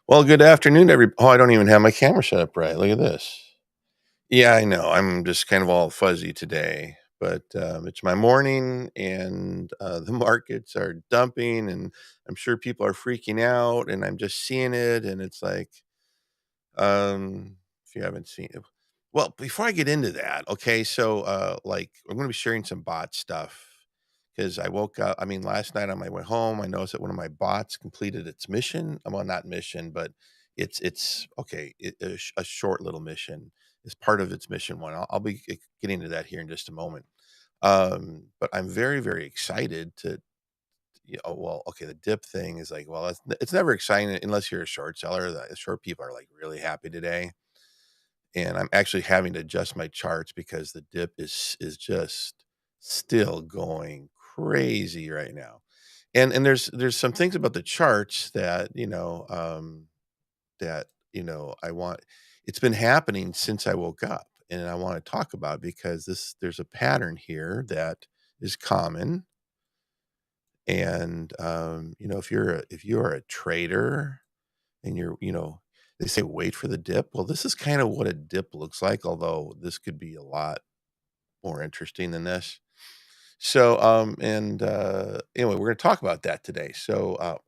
Well, good afternoon, Oh, I don't even have my camera set up right. Look at this. Yeah, I know. I'm just kind of all fuzzy today, but it's my morning, and the markets are dumping, and I'm sure people are freaking out, and I'm just seeing it, and it's like, if you haven't seen it, well, before I get into that, okay, so like I'm going to be sharing some bot stuff because I woke up. I mean, last night on my way home, I noticed that one of my bots completed its mission. Well, not mission, but it's okay. A short little mission is part of its mission one. I'll be getting to that here in just a moment. But I'm very, very excited to. Well, okay, the dip thing is like, well, it's never exciting unless you're a short seller. The short people are like really happy today, and I'm actually having to adjust my charts because the dip is just still going crazy right now. And there's some things about the charts that, I want. It's been happening since I woke up, and I want to talk about because there's a pattern here that is common. And if you're a trader and they say wait for the dip. Well, this is kind of what a dip looks like, although this could be a lot more interesting than this. So, and anyway, we're going to talk about that today. So,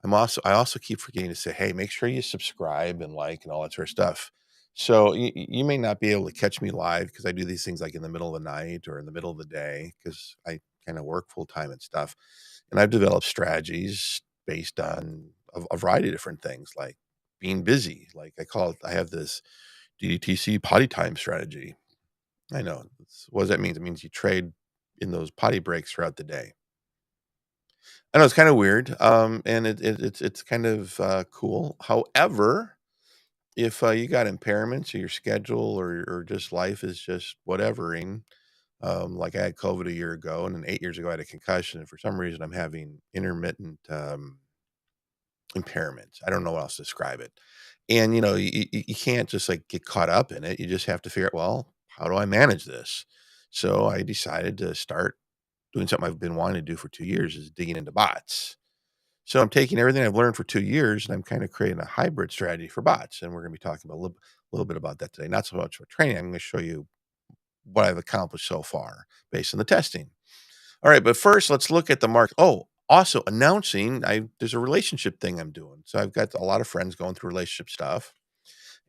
I also keep forgetting to say, hey, make sure you subscribe and like and all that sort of stuff. So you may not be able to catch me live because I do these things like in the middle of the night or in the middle of the day because I kind of work full time and stuff. And I've developed strategies based on a variety of different things, like being busy. Like I have this DDTC potty time strategy. I know. What does that mean? It means you trade in those potty breaks throughout the day. I know it's kind of weird, and it's kind of cool. However, if you got impairments or your schedule or just life is just whatevering, like I had COVID a year ago, and then 8 years ago I had a concussion, and for some reason I'm having intermittent impairments. I don't know what else to describe it. And you can't just like get caught up in it. You just have to figure out, well, how do I manage this? So I decided to start doing something I've been wanting to do for 2 years is digging into bots. So I'm taking everything I've learned for 2 years and I'm kind of creating a hybrid strategy for bots. And we're going to be talking about a little bit about that today. Not so much about training. I'm going to show you what I've accomplished so far based on the testing. All right, but first let's look at the market. Oh, also announcing there's a relationship thing I'm doing. So I've got a lot of friends going through relationship stuff.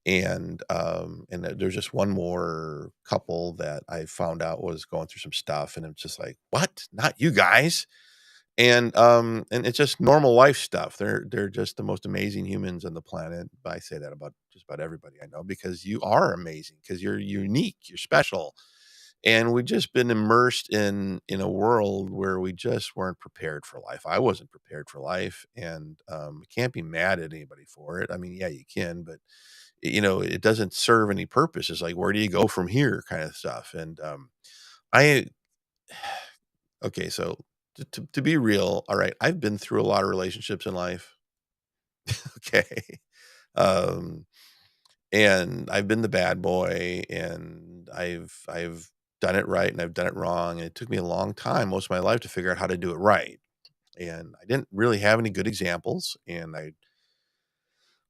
And there's just one more couple that I found out was going through some stuff, and it's just like, what? Not you guys. And it's just normal life stuff. They're just the most amazing humans on the planet. I say that about just about everybody I know because you are amazing, because you're unique, you're special. And we've just been immersed in a world where we just weren't prepared for life. I wasn't prepared for life, and can't be mad at anybody for it. I mean, yeah, you can, but it doesn't serve any purpose. It's like, where do you go from here, kind of stuff. And I okay, so to be real, all right, I've been through a lot of relationships in life. Okay. Um, and I've been the bad boy, and I've done it right and I've done it wrong. And it took me a long time, most of my life, to figure out how to do it right. And I didn't really have any good examples, and I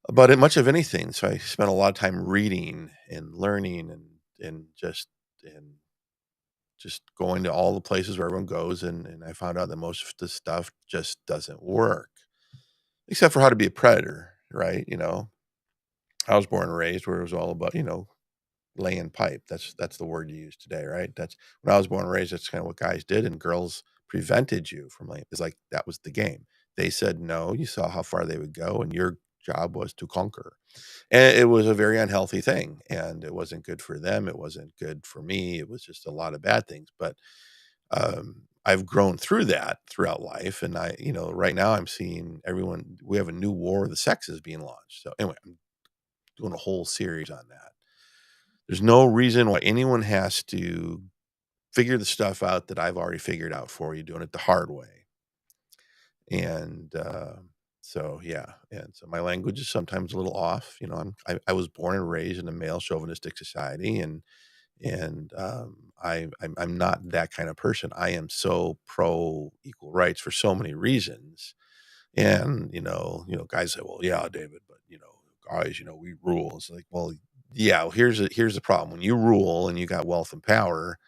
about it much of anything. So I spent a lot of time reading and learning and just going to all the places where everyone goes, and I found out that most of the stuff just doesn't work, except for how to be a predator, right? I was born and raised where it was all about, laying pipe. That's the word you use today, right? That's when I was born and raised, that's kind of what guys did, and girls prevented you from laying. It's like that was the game. They said no, you saw how far they would go, and your job was to conquer. And it was a very unhealthy thing, and it wasn't good for them. It wasn't good for me. It was just a lot of bad things. But I've grown through that throughout life, and right now I'm seeing everyone. We have a new war of the sexes being launched. So anyway, I'm doing a whole series on that. There's no reason why anyone has to figure the stuff out that I've already figured out for you, doing it the hard way. And so yeah, and so my language is sometimes a little off. I was born and raised in a male chauvinistic society, and I'm not that kind of person. I am so pro equal rights for so many reasons. And, guys say, "Well, yeah, David, but, guys, we rule." It's like, well, yeah, well, here's the problem. When you rule and you got wealth and power,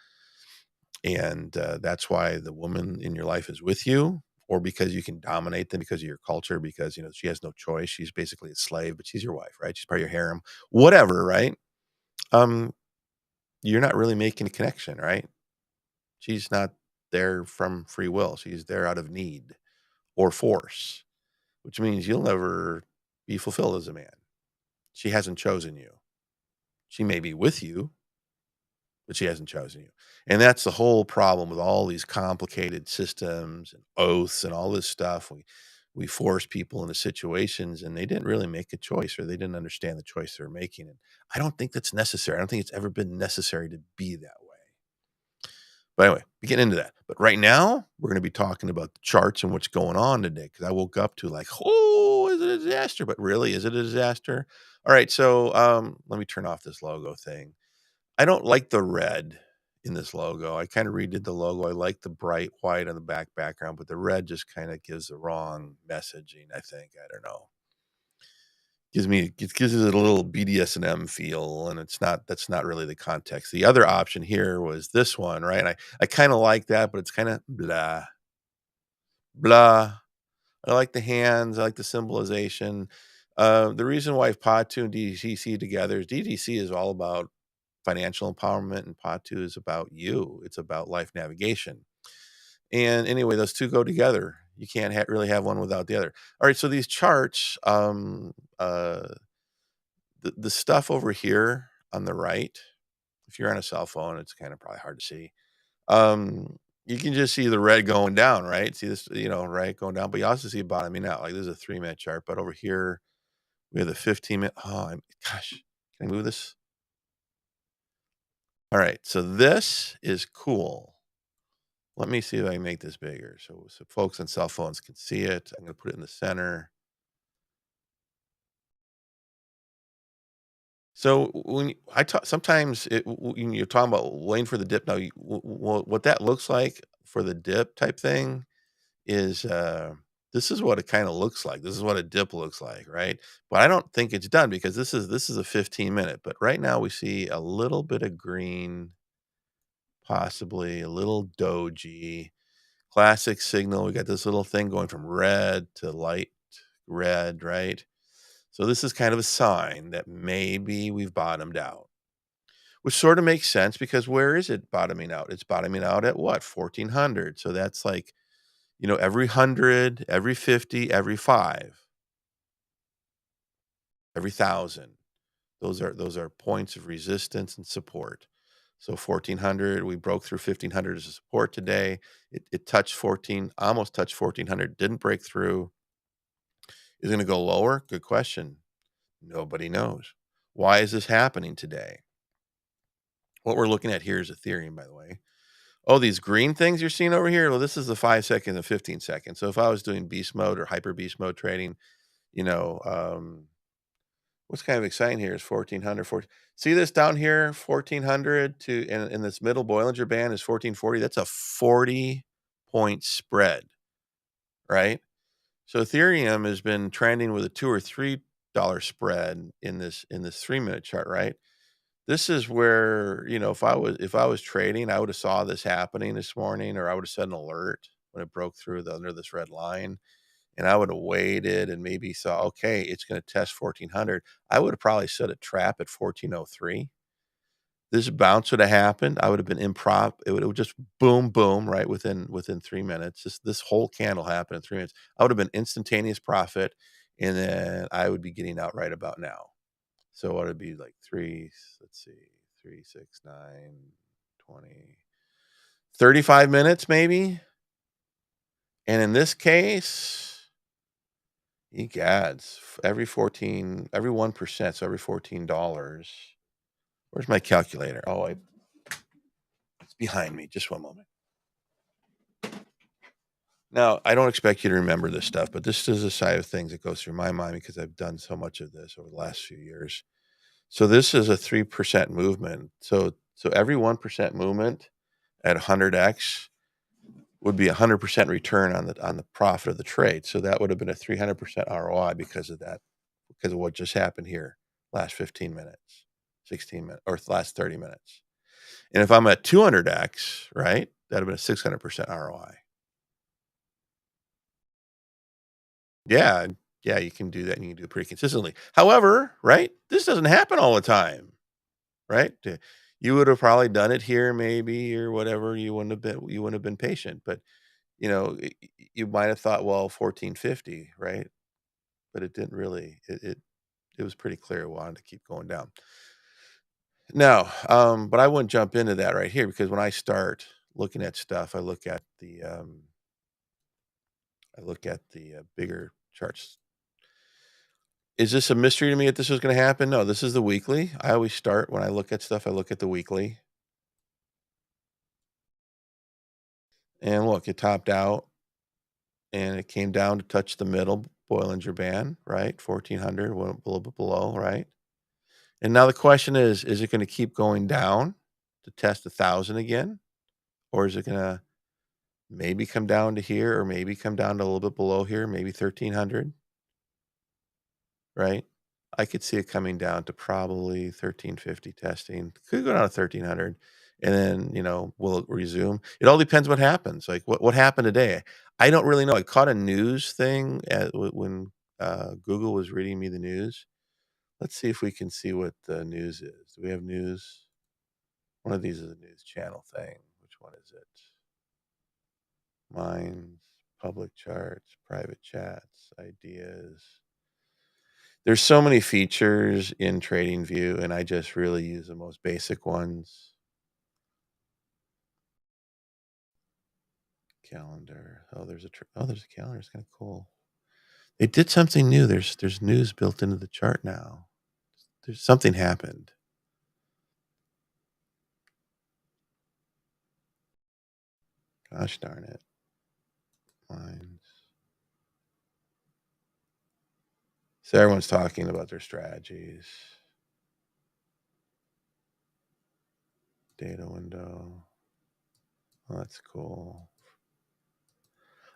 and, that's why the woman in your life is with you, or because you can dominate them because of your culture, because, she has no choice. She's basically a slave, but she's your wife, right? She's part of your harem, whatever, right? Um, you're not really making a connection, right? She's not there from free will. She's there out of need or force, which means you'll never be fulfilled as a man. She hasn't chosen you. She may be with you, but she hasn't chosen you. And that's the whole problem with all these complicated systems and oaths and all this stuff. We force people into situations and they didn't really make a choice, or they didn't understand the choice they were making. And I don't think that's necessary. I don't think it's ever been necessary to be that way. But anyway, we get into that. But right now, we're going to be talking about the charts and what's going on today, because I woke up to like, oh, is it a disaster? But really, is it a disaster? All right. So let me turn off this logo thing. I don't like the red in this logo. I kind of redid the logo. I like the bright white on the background, but the red just kind of gives the wrong messaging, I think. I don't know. It gives it a little BDSM feel, and that's not really the context. The other option here was this one, right? And I kind of like that, but it's kind of blah, blah. I like the hands. I like the symbolization. The reason why POTU and DDTC together is DDTC is all about financial empowerment, and POTU is about you. It's about life navigation. And anyway, those two go together. You can't really have one without the other. All right, so these charts, the stuff over here on the right, if you're on a cell phone, it's kind of probably hard to see. You can just see the red going down, right? See this, right, going down, but you also see it bottoming out. Like this is a 3-minute chart, but over here we have the 15-minute. Gosh, can I move this? All right, so this is cool. Let me see if I can make this bigger so folks on cell phones can see it. I'm going to put it in the center. So when I talk, sometimes when you're talking about waiting for the dip. Now, what that looks like for the dip type thing is this is what it kind of looks like. This is what a dip looks like, right? But I don't think it's done, because this is a 15-minute. But right now we see a little bit of green, possibly a little doji. Classic signal. We got this little thing going from red to light red, right? So this is kind of a sign that maybe we've bottomed out, which sort of makes sense, because where is it bottoming out? It's bottoming out at what? 1400. So that's like, every 100, every 50, every 5, every 1,000. Those are points of resistance and support. So 1400, we broke through 1500 as a support today. It touched 14, almost touched 1400, didn't break through. Is it going to go lower? Good question. Nobody knows. Why is this happening today? What we're looking at here is Ethereum, by the way. Oh, these green things you're seeing over here? Well, this is the 5 second and 15 second. So if I was doing beast mode or hyper beast mode trading, you know, what's kind of exciting here is 1400. See this down here, 1400 to, and this middle Bollinger Band is 1440. That's a 40-point spread, right? So Ethereum has been trending with a $2 or $3 spread in this 3-minute chart, right? This is where, if I was trading, I would have saw this happening this morning, or I would have set an alert when it broke through under this red line, and I would have waited and maybe saw, okay, it's going to test 1400. I would have probably set a trap at 1403. This bounce would have happened. I would have been improv. It would just boom, boom, right within 3 minutes. This whole candle happened in 3 minutes. I would have been instantaneous profit, and then I would be getting out right about now. So what would it be like 3, 6, 9, 20, 35 minutes maybe? And in this case, egads, every 1%, so every $14. Where's my calculator? Oh, it's behind me. Just one moment. Now, I don't expect you to remember this stuff, but this is a side of things that goes through my mind because I've done so much of this over the last few years. So this is a 3% movement. So So every 1% movement at 100x would be 100% return on the profit of the trade. So that would have been a 300% ROI because of that, because of what just happened here last 15 minutes, 16 minutes, or last 30 minutes. And if I'm at 200x, right, that'd have been a 600% ROI. Yeah, yeah, you can do that, and you can do it pretty consistently. However, right, this doesn't happen all the time, right? You would have probably done it here maybe or whatever, you wouldn't have been patient, but, you might have thought, well, 1450, right? But it didn't really it was pretty clear it wanted to keep going down. No, but I wouldn't jump into that right here because when I start looking at stuff, I look at the bigger charts. Is this a mystery to me that this was gonna happen? No, this is the weekly. I always start when I look at stuff, I look at the weekly. And look, it topped out and it came down to touch the middle Bollinger Band, right? 1400, went a little bit below, right? And now the question is it gonna keep going down to test 1,000 again? Or is it gonna maybe come down to here or maybe come down to a little bit below here, maybe 1,300, right? I could see it coming down to probably 1350 testing. Could go down to 1300 and then, will it resume? It all depends what happens. Like what happened today? I don't really know. I caught a news thing when Google was reading me the news. Let's see if we can see what the news is. Do we have news? One of these is a news channel thing. Which one is it? Minds, public charts, private chats, ideas. There's so many features in TradingView, and I just really use the most basic ones. Calendar. There's a calendar. It's kind of cool. They did something new. There's news built into the chart now. There's something happened. Gosh darn it. Minds. So everyone's talking about their strategies. Data window. Oh, that's cool.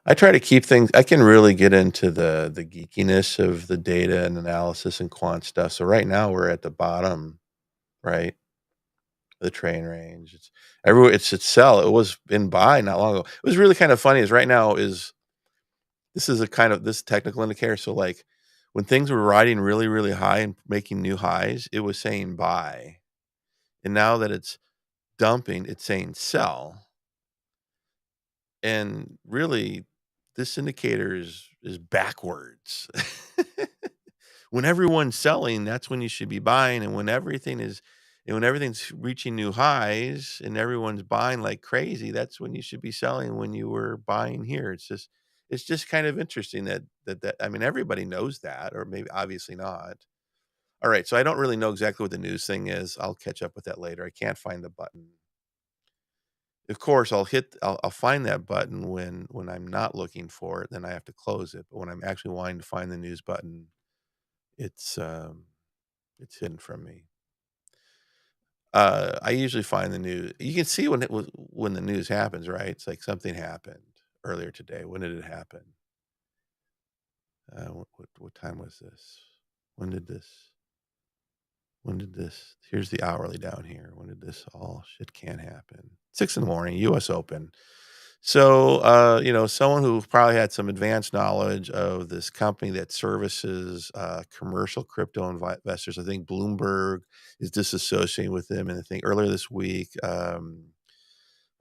I try to keep things I can really get into the geekiness of the data and analysis and quant stuff. So right now we're at the bottom, right? The train range. It's sell. It was in buy not long ago. It was really kind of funny is right now is this is a kind of this technical indicator. So like when things were riding really, really high and making new highs, it was saying buy. And now that it's dumping, it's saying sell. And really, this indicator is backwards. When everyone's selling, that's when you should be buying, and when everything's reaching new highs and everyone's buying like crazy, that's when you should be selling when you were buying here. It's just kind of interesting that I mean, everybody knows that, or maybe obviously not. All right, so I don't really know exactly what the news thing is. I'll catch up with that later. I can't find the button. Of course, I'll find that button when I'm not looking for it, then I have to close it, but when I'm actually wanting to find the news button, it's, it's hidden from me. I usually find the news you can see when the news happens, right? It's like something happened earlier today. When did it happen? What time was this? When did this here's the hourly down here. When did this all shit can happen? 6 in the morning, US Open. So, someone who probably had some advanced knowledge of this company that services commercial crypto investors. I think Bloomberg is disassociating with them. And I think earlier this week, one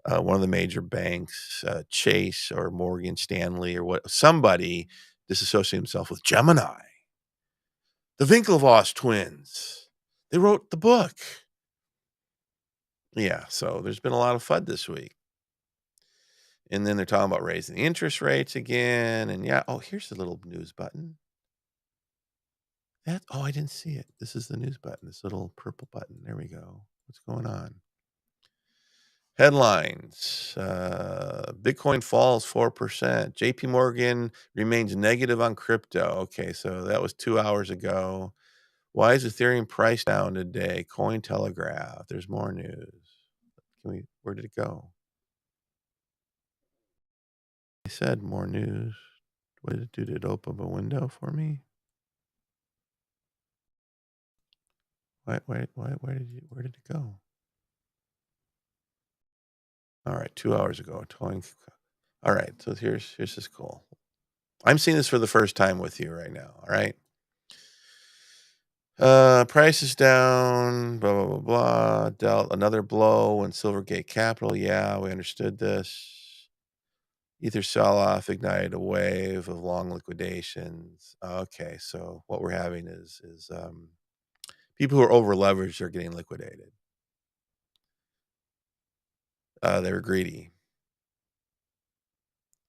of the major banks, Chase or Morgan Stanley or somebody disassociated himself with Gemini, the Winklevoss twins. They wrote the book. Yeah, so there's been a lot of FUD this week. And then they're talking about raising the interest rates again. And yeah, oh, here's the little news button. I didn't see it. This is the news button, this little purple button. There we go. What's going on? Headlines. Bitcoin falls 4%. JP Morgan remains negative on crypto. Okay, so that was 2 hours ago. Why is Ethereum price down today? Cointelegraph. There's more news. Where did it go? I said more news. What did it do? Did it open a window for me? Where did it go? All right, 2 hours ago. All right, so here's this cool. I'm seeing this for the first time with you right now. All right. Price is down, blah, blah, blah, blah. Dealt another blow when Silvergate Capital. Yeah, we understood this. Ether sell off ignited a wave of long liquidations. Okay, so what we're having is people who are over leveraged are getting liquidated. They were greedy.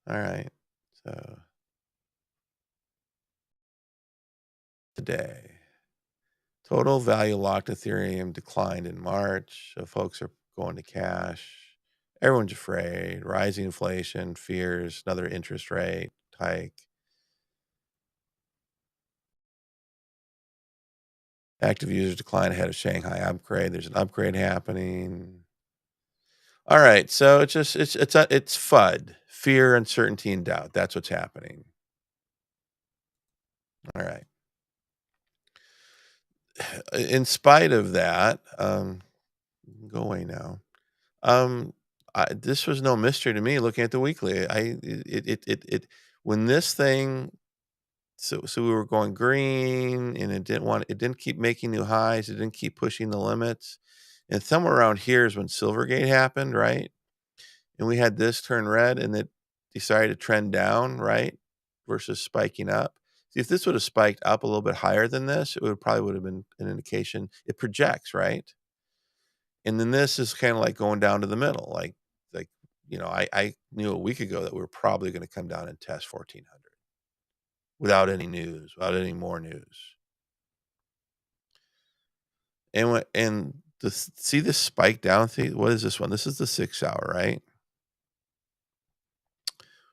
All right. So today, total value locked Ethereum declined in March. So folks are going to cash. Everyone's afraid. Rising inflation, fears, another interest rate hike. Active users decline ahead of Shanghai upgrade. There's an upgrade happening. All right, so it's FUD, fear, uncertainty, and doubt. That's what's happening. All right. In spite of that, go away now. Um, this was no mystery to me looking at the weekly. When this thing, so we were going green and it didn't keep making new highs. It didn't keep pushing the limits. And somewhere around here is when Silvergate happened, right? And we had this turn red and it decided to trend down, right? Versus spiking up. See, if this would have spiked up a little bit higher than this, it would have been an indication. It projects, right? And then this is kind of like going down to the middle. Like, I knew a week ago that we were probably going to come down and test 1400 without any news, without any more news. See this spike down. See, what is this one? This is the 6 hour, right?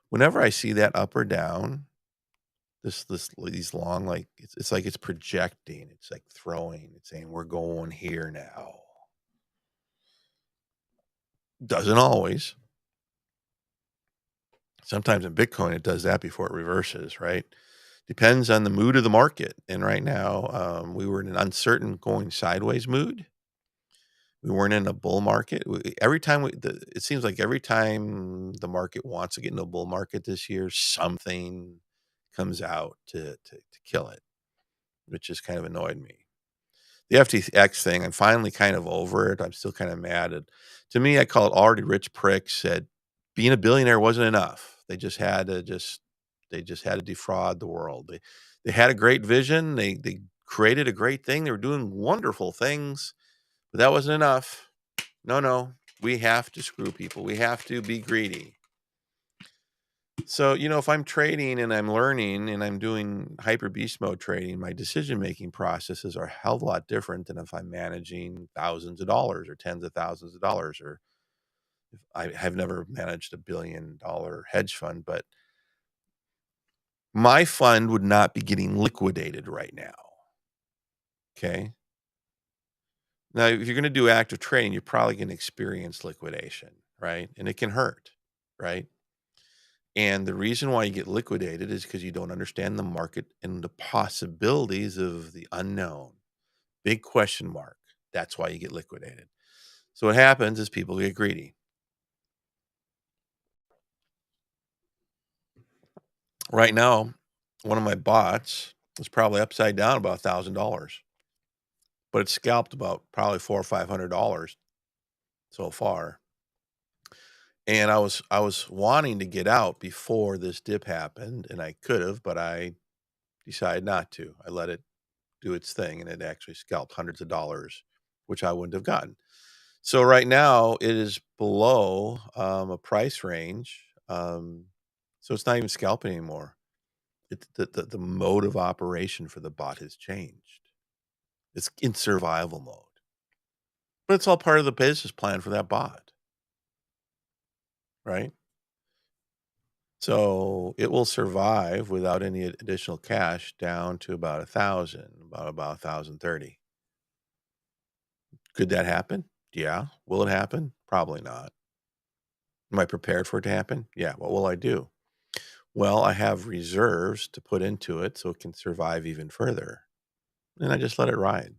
Whenever I see that up or down, these long, like it's like it's projecting, it's like throwing, it's saying we're going here now. Doesn't always. Sometimes in Bitcoin it does that before it reverses, right? Depends on the mood of the market. And right now, we were in an uncertain going sideways mood. We weren't in a bull market. It seems like every time the market wants to get into a bull market this year, something comes out to kill it, which just kind of annoyed me. The FTX thing, I'm finally kind of over it. I'm still kind of mad at. To me, I call it already rich pricks said being a billionaire wasn't enough. They just had to defraud the world. They had a great vision. They created a great thing. They were doing wonderful things, but that wasn't enough. No, we have to screw people. We have to be greedy. So, if I'm trading and I'm learning and I'm doing hyper beast mode trading, my decision making processes are a hell of a lot different than if I'm managing thousands of dollars or tens of thousands of dollars, or if I have never managed $1 billion hedge fund, but my fund would not be getting liquidated right now. Okay. Now, if you're going to do active trading, you're probably going to experience liquidation, right? And it can hurt, right? And the reason why you get liquidated is because you don't understand the market and the possibilities of the unknown. Big question mark. That's why you get liquidated. So what happens is people get greedy. Right now, one of my bots is probably upside down about $1,000, but it's scalped about probably $400 or $500 so far. And I was wanting to get out before this dip happened, and I could have, but I decided not to. I let it do its thing, and it actually scalped hundreds of dollars, which I wouldn't have gotten. So right now it is below a price range. So it's not even scalping anymore. The mode of operation for the bot has changed. It's in survival mode. But it's all part of the business plan for that bot, right? So it will survive without any additional cash down to about 1,000, about 1,030. Could that happen? Yeah. Will it happen? Probably not. Am I prepared for it to happen? Yeah. What will I do? Well, I have reserves to put into it so it can survive even further. And I just let it ride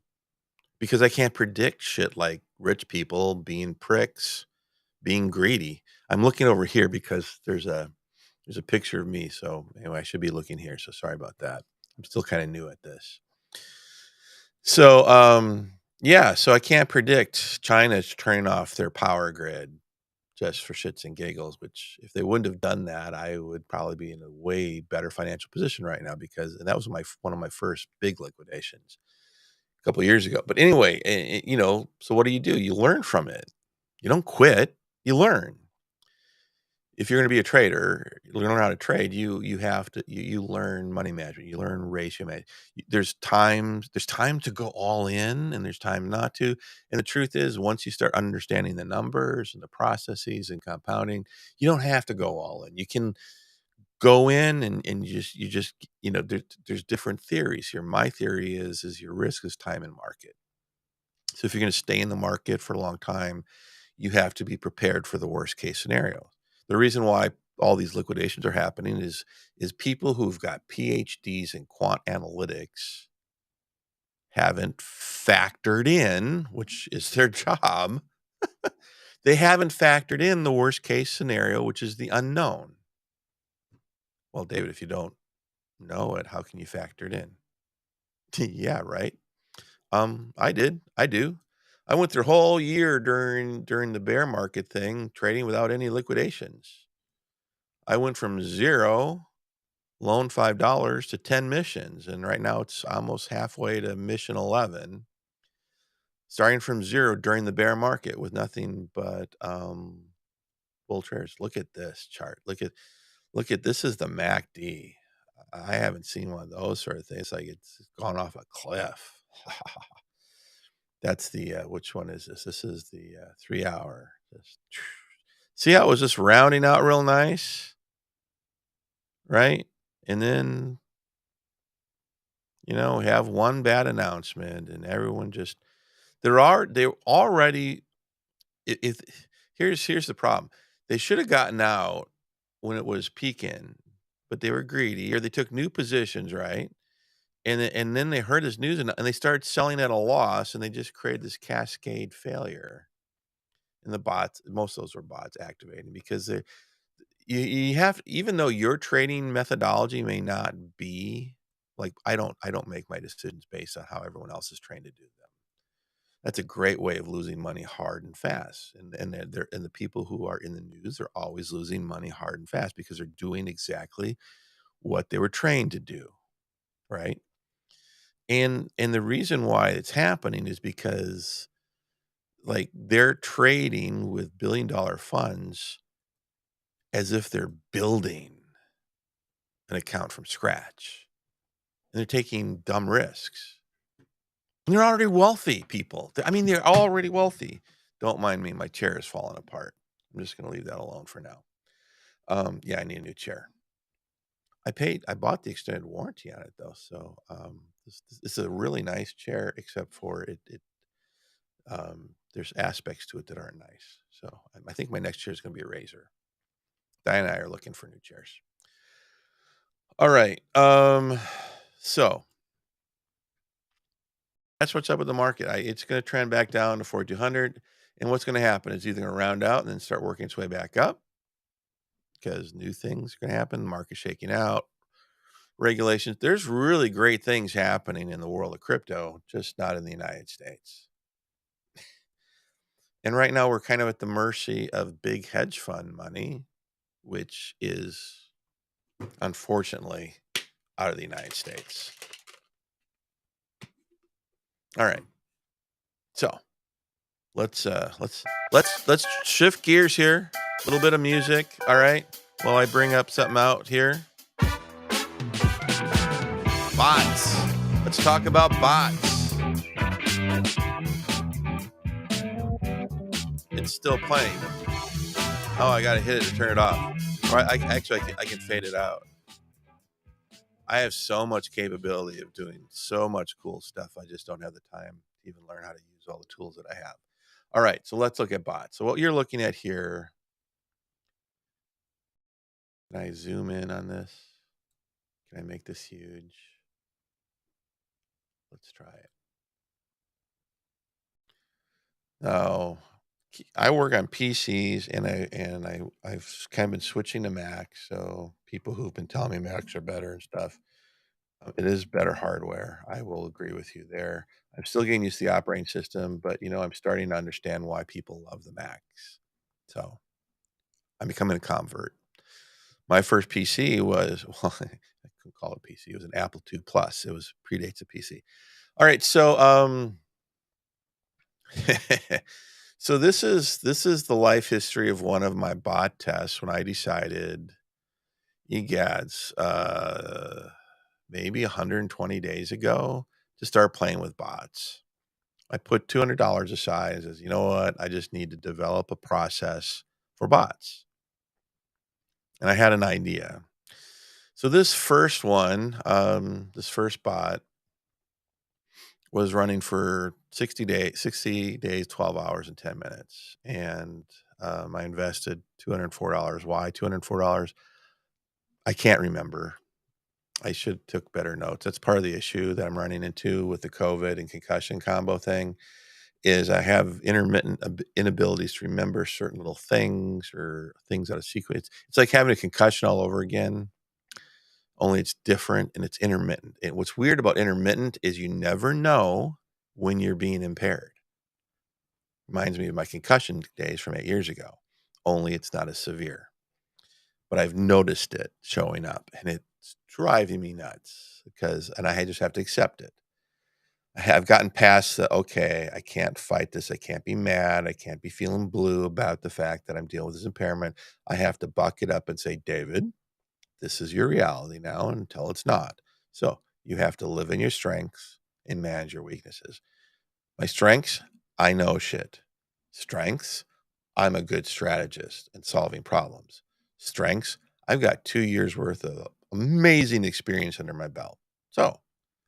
because I can't predict shit like rich people being pricks, being greedy. I'm looking over here because there's a picture of me. So anyway, I should be looking here. So sorry about that. I'm still kind of new at this. So yeah, so I can't predict China's turning off their power grid just for shits and giggles, which if they wouldn't have done that, I would probably be in a way better financial position right now because and that was one of my first big liquidations a couple of years ago. But anyway, so what do? You learn from it. You don't quit. You learn. If you're going to be a trader, you learn how to trade. You have to you learn money management. You learn ratio management. There's time to go all in, and there's time not to. And the truth is, once you start understanding the numbers and the processes and compounding, you don't have to go all in. You can go in and you just there's different theories here. My theory is your risk is time and market. So if you're going to stay in the market for a long time, you have to be prepared for the worst case scenario. The reason why all these liquidations are happening is people who've got PhDs in quant analytics haven't factored in, which is their job. They haven't factored in the worst case scenario, which is the unknown. Well, David, if you don't know it, how can you factor it in? Yeah, right. I did. I do. I went through a whole year during the bear market thing, trading without any liquidations. I went from 0, loan $5 to 10 missions, and right now it's almost halfway to mission 11. Starting from 0 during the bear market with nothing but bull traders. Look at this chart. Look at this is the MACD. I haven't seen one of those sort of things. Like it's gone off a cliff. That's the which one is this? This is the 3 hour. See how it was just rounding out real nice, right? And then we have one bad announcement, and everyone just they're already. If here's the problem, they should have gotten out when it was peaking, but they were greedy or they took new positions, right? And then they heard this news and they started selling at a loss, and they just created this cascade failure. And the bots, most of those were bots activating because you have, even though your trading methodology may not be like, I don't make my decisions based on how everyone else is trained to do them. That's a great way of losing money hard and fast. And the people who are in the news are always losing money hard and fast because they're doing exactly what they were trained to do, right? And the reason why it's happening is because like they're trading with billion-dollar funds as if they're building an account from scratch, and they're taking dumb risks. And they're already wealthy people. I mean, they're already wealthy. Don't mind me, my chair is falling apart. I'm just gonna leave that alone for now. Yeah, I need a new chair. I bought the extended warranty on it though, so this is a really nice chair, except for there's aspects to it that aren't nice. So I think my next chair is gonna be a razor. Diane and I are looking for new chairs. All right. So that's what's up with the market. It's going to trend back down to 4,200. And what's going to happen is either going to round out and then start working its way back up because new things are going to happen. The market's shaking out, regulations. There's really great things happening in the world of crypto, just not in the United States. And right now we're kind of at the mercy of big hedge fund money, which is unfortunately out of the United States. All right. So let's shift gears here. A little bit of music, all right? While I bring up something out here. Bots. Let's talk about bots. It's still playing. Oh, I gotta hit it to turn it off. All right, I can fade it out. I have so much capability of doing so much cool stuff. I just don't have the time to even learn how to use all the tools that I have. All right, so let's look at bots. So what you're looking at here, can I zoom in on this? Can I make this huge? Let's try it. Oh, I work on PCs I've kind of been switching to Mac. So people who've been telling me Macs are better and stuff, it is better hardware. I will agree with you there. I'm still getting used to the operating system, but I'm starting to understand why people love the Macs. So I'm becoming a convert. My first PC was, well, I couldn't call it a PC. It was an Apple II Plus. It was predates a PC. All right, so so this is the life history of one of my bot tests when I decided, egads, maybe 120 days ago to start playing with bots. I put $200 aside and says, you know what? I just need to develop a process for bots. And I had an idea. So this first one, this first bot was running for 60 days, 12 hours and 10 minutes. And I invested $204. Why $204? I can't remember. I should took better notes. That's part of the issue that I'm running into with the COVID and concussion combo thing is I have intermittent inabilities to remember certain little things or things out of sequence. It's like having a concussion all over again, only it's different and it's intermittent. And what's weird about intermittent is you never know when you're being impaired. Reminds me of my concussion days from 8 years ago, only it's not as severe. But I've noticed it showing up and it's driving me nuts and I just have to accept it. I've gotten past the, okay, I can't fight this. I can't be mad. I can't be feeling blue about the fact that I'm dealing with this impairment. I have to buck it up and say, David, this is your reality now until it's not. So you have to live in your strengths and manage your weaknesses. My strengths, I know shit. Strengths, I'm a good strategist in solving problems. Strengths, I've got 2 years worth of amazing experience under my belt. So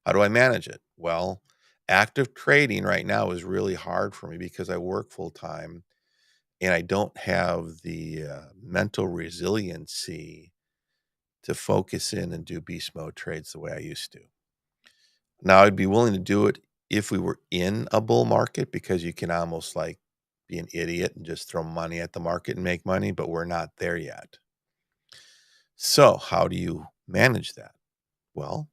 how do I manage it? Well, active trading right now is really hard for me because I work full time and I don't have the mental resiliency to focus in and do beast mode trades the way I used to. Now, I'd be willing to do it if we were in a bull market because you can almost like be an idiot and just throw money at the market and make money, but we're not there yet. So, how do you manage that? Well,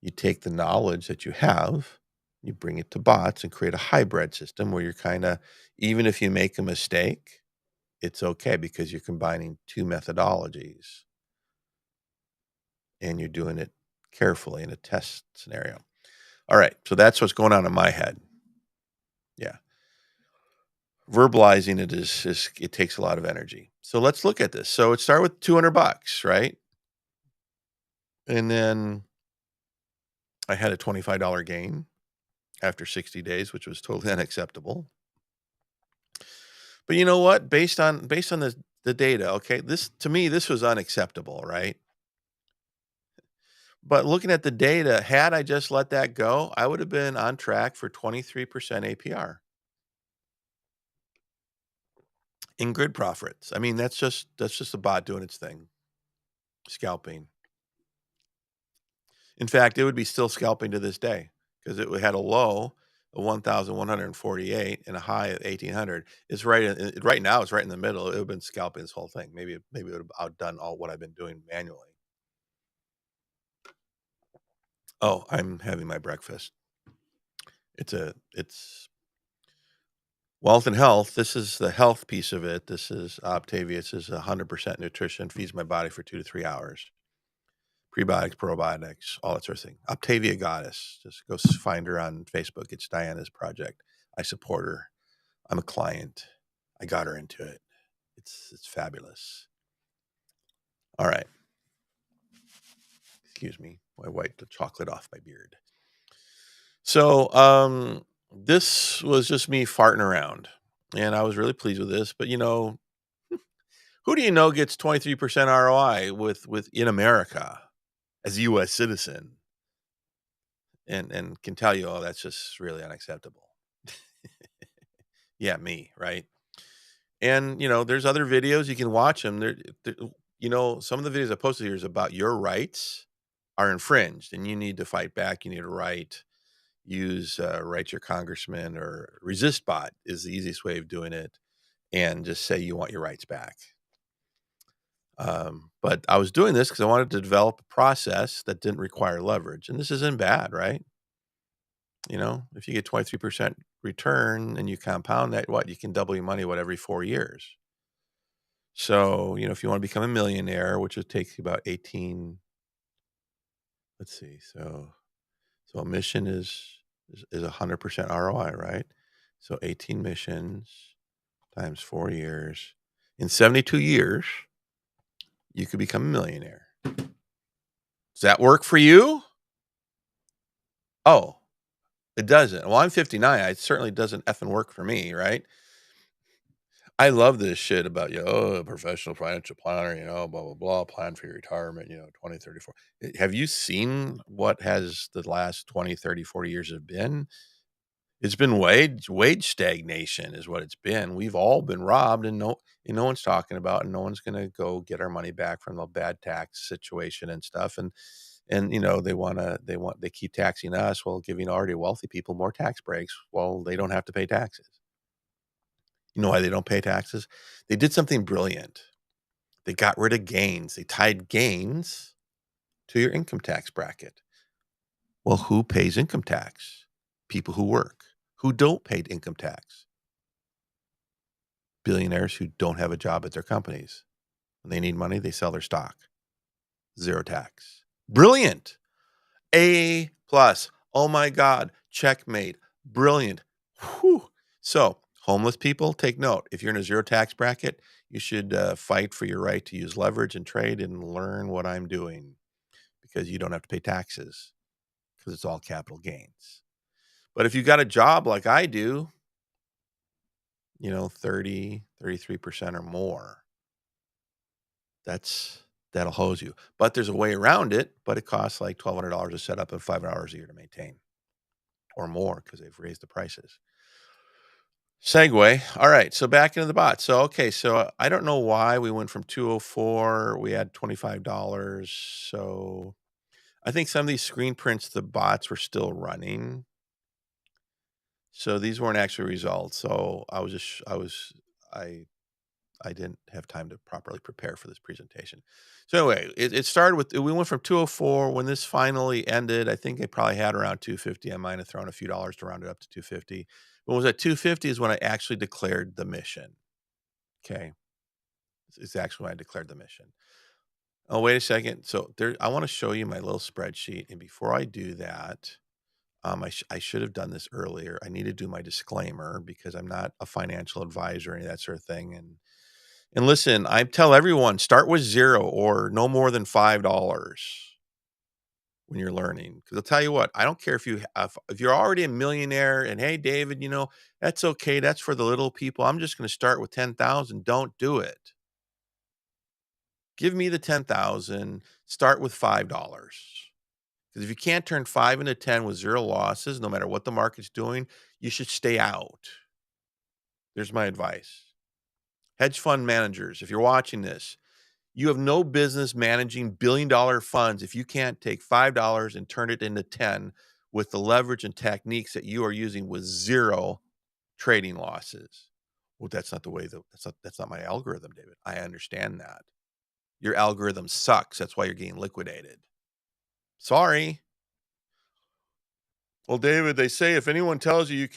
you take the knowledge that you have, you bring it to bots and create a hybrid system where you're kind of, even if you make a mistake, it's okay because you're combining two methodologies and you're doing it carefully in a test scenario. All right. So that's what's going on in my head. Yeah. Verbalizing it is it takes a lot of energy. So let's look at this. So it started with $200, right? And then I had a $25 gain after 60 days, which was totally unacceptable. But you know what? Based on the data, okay, this to me this was unacceptable, right? But looking at the data, had I just let that go, I would have been on track for 23% APR in grid profits. I mean, that's just a bot doing its thing, scalping. In fact, it would be still scalping to this day because it had a low of 1,148 and a high of 1,800. It's right now. It's right in the middle. It would have been scalping this whole thing. Maybe it would have outdone all what I've been doing manually. Oh, I'm having my breakfast. It's wealth and health. This is the health piece of it. This is Optavius is 100% nutrition, feeds my body for 2 to 3 hours. Prebiotics, probiotics, all that sort of thing. Octavia Goddess. Just go find her on Facebook. It's Diana's project. I support her. I'm a client. I got her into it. It's fabulous. All right. Excuse me. I wiped the chocolate off my beard. So this was just me farting around. And I was really pleased with this. But who do you know gets 23% ROI with in America as a US citizen? And can tell you, oh, that's just really unacceptable. Yeah, me, right? And, there's other videos, you can watch them. Some of the videos I posted here is about your rights are infringed and you need to fight back. You need to write your congressman, or resist bot is the easiest way of doing it, and just say you want your rights back. But I was doing this because I wanted to develop a process that didn't require leverage. And this isn't bad, right? If you get 23% return and you compound that, you can double your money, every 4 years. So, if you want to become a millionaire, which would take you about 18, let's see. So a mission is 100% ROI, right? So 18 missions times 4 years. In 72 years, you could become a millionaire. Does that work for you? Oh, it doesn't. Well, I'm 59. It certainly doesn't effing work for me, right? I love this shit about, professional financial planner, blah, blah, blah, plan for your retirement, 20, 30, 40. Have you seen what has the last 20, 30, 40 years have been? It's been wage stagnation is what it's been. We've all been robbed, and no one's talking about, and no one's going to go get our money back from the bad tax situation and stuff. And they keep taxing us while giving already wealthy people more tax breaks. Well, they don't have to pay taxes. You know why they don't pay taxes? They did something brilliant. They got rid of gains. They tied gains to your income tax bracket. Well, who pays income tax? People who work. Who don't pay income tax? Billionaires who don't have a job at their companies. When they need money, they sell their stock. Zero tax. Brilliant. A plus. Oh my God. Checkmate. Brilliant. Whew. So, homeless people, take note. If you're in a zero tax bracket, you should fight for your right to use leverage and trade and learn what I'm doing, because you don't have to pay taxes, because it's all capital gains. But if you got a job like I do, 30, 33% or more, that'll hose you. But there's a way around it, but it costs like $1,200 to set up and $500 a year to maintain, or more, because they've raised the prices. Segue. All right. So back into the bot. So, okay. So I don't know why we went from 204, we had $25. So I think some of these screen prints, the bots were still running. So these weren't actually results. So I didn't have time to properly prepare for this presentation. So anyway, it started with, we went from 204. When this finally ended, I think I probably had around 250. I might have thrown a few dollars to round it up to 250. When it was at 250 is when I actually declared the mission. Okay. It's actually when I declared the mission. Oh, wait a second. So I want to show you my little spreadsheet. And before I do that, I should have done this earlier. I need to do my disclaimer, because I'm not a financial advisor or any of that sort of thing. And listen, I tell everyone, start with zero or no more than $5 when you're learning. Because I'll tell you what, I don't care if you're already a millionaire and, hey, David, that's okay. That's for the little people. I'm just going to start with 10,000. Don't do it. Give me the 10,000. Start with $5. Because if you can't turn 5 into 10 with zero losses, no matter what the market's doing, you should stay out. There's my advice. Hedge fund managers, if you're watching this, you have no business managing billion-dollar funds if you can't take $5 and turn it into 10 with the leverage and techniques that you are using with zero trading losses. Well, that's not the way that's not my algorithm, David. I understand that. Your algorithm sucks. That's why you're getting liquidated. Sorry. Well, David, they say if anyone tells you you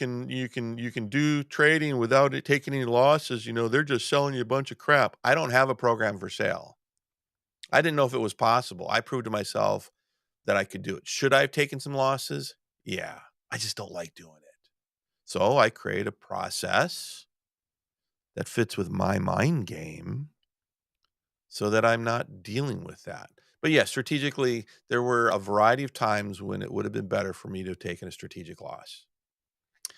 can do trading without it taking any losses, they're just selling you a bunch of crap. I don't have a program for sale. I didn't know if it was possible. I proved to myself that I could do it. Should I have taken some losses? Yeah. I just don't like doing it. So I create a process that fits with my mind game so that I'm not dealing with that. But yeah, strategically, there were a variety of times when it would have been better for me to have taken a strategic loss.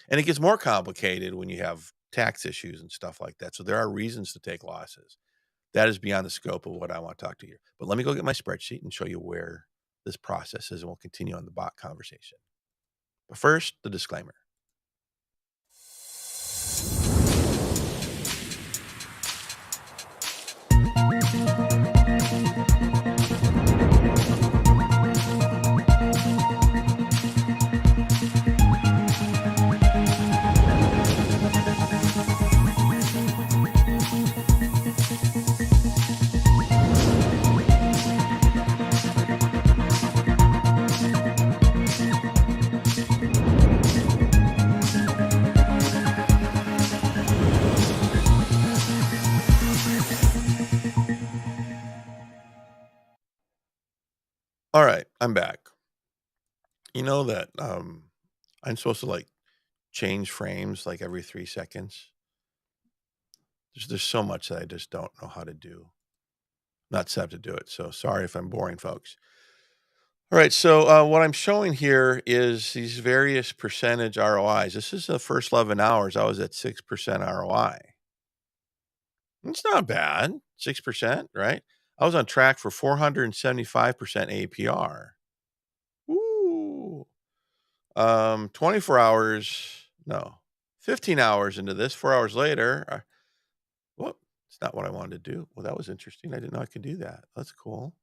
And it gets more complicated when you have tax issues and stuff like that. So there are reasons to take losses. That is beyond the scope of what I want to talk to you. But let me go get my spreadsheet and show you where this process is, and we'll continue on the bot conversation. But first, the disclaimer. All right, I'm back. You know that I'm supposed to like change frames like every 3 seconds. There's so much that I just don't know how to do. Not set up to do it. So sorry if I'm boring folks. All right, so what I'm showing here is these various percentage ROIs. This is the first 11 hours. I was at 6% ROI. It's not bad, 6%, right? I was on track for 475% APR. Ooh. 24 hours, no, 15 hours into this, 4 hours later, whoop, it's not what I wanted to do. Well, that was interesting. I didn't know I could do that. That's cool.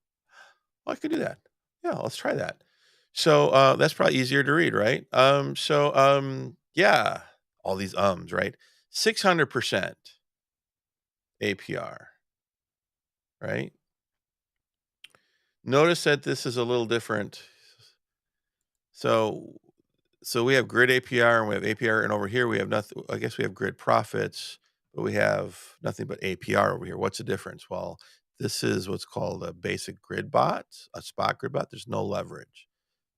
Well, I could do that. Yeah, let's try that. So, that's probably easier to read, right? Yeah, all these ums, right? 600% APR, right? Notice that this is a little different. So we have grid APR and we have APR, and over here we have nothing. I guess we have grid profits, but we have nothing but APR over here. What's the difference? Well, this is what's called a basic grid bot, a spot grid bot. There's no leverage,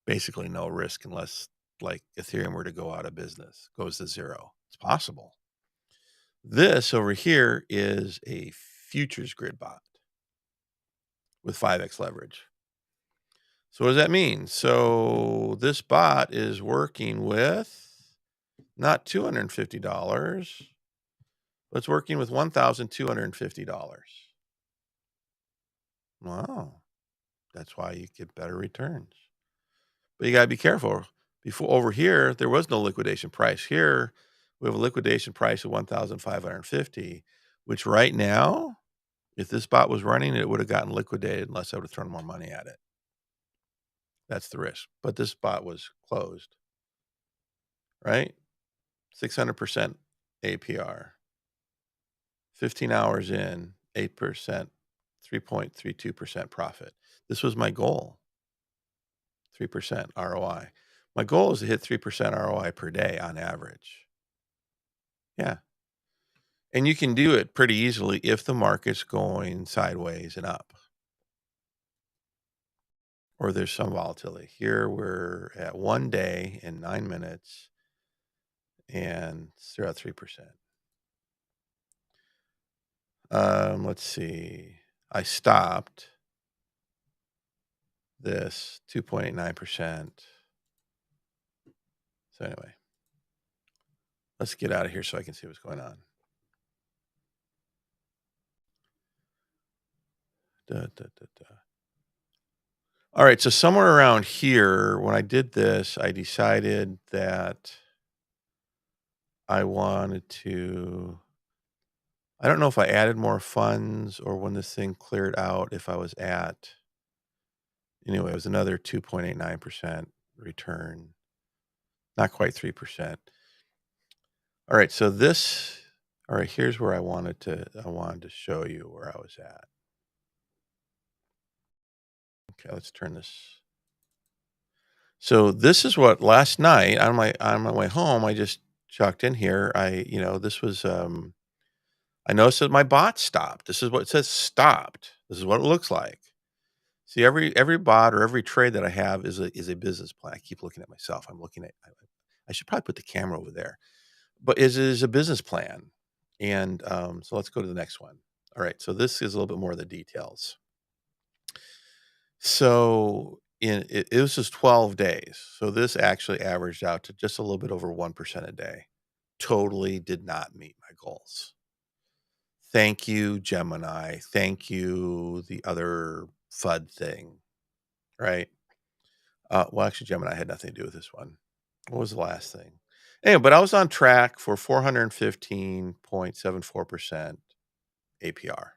basically no risk unless like Ethereum were to go out of business, goes to zero. It's possible. This over here is a futures grid bot with 5x leverage. So what does that mean? So this bot is working with not $250, but it's working with $1,250. Wow. That's why you get better returns. But you got to be careful. Before over here, there was no liquidation price. Here, we have a liquidation price of 1,550, which right now, if this bot was running, it would have gotten liquidated unless I would have thrown more money at it. That's the risk. But this bot was closed, right? 600% APR. 15 hours in, 8%, 3.32% profit. This was my goal, 3% ROI. My goal is to hit 3% ROI per day on average. Yeah. And you can do it pretty easily if the market's going sideways and up, or there's some volatility. Here we're at 1 day and 9 minutes, and they're at 3%. Let's see. I stopped this 2.89%. So anyway, let's get out of here so I can see what's going on. Da, da, da, da. All right, so somewhere around here, when I did this, I decided that I wanted to. I don't know if I added more funds or when this thing cleared out, if I was at. Anyway, it was another 2.89% return, not quite 3%. All right, so this. All right, here's where I wanted to show you where I was at. Okay, let's turn this. So this is what last night on my way home, I just chucked in here. This was I noticed that my bot stopped. This is what it says stopped. This is what it looks like. See, every bot or every trade that I have is a business plan. I keep looking at myself. I'm looking at I should probably put the camera over there. But is a business plan. And so let's go to the next one. All right. So this is a little bit more of the details. So it was just 12 days. So this actually averaged out to just a little bit over 1% a day. Totally did not meet my goals. Thank you, Gemini. Thank you, the other FUD thing, right? Well, actually, Gemini had nothing to do with this one. What was the last thing? Anyway, but I was on track for 415.74% APR.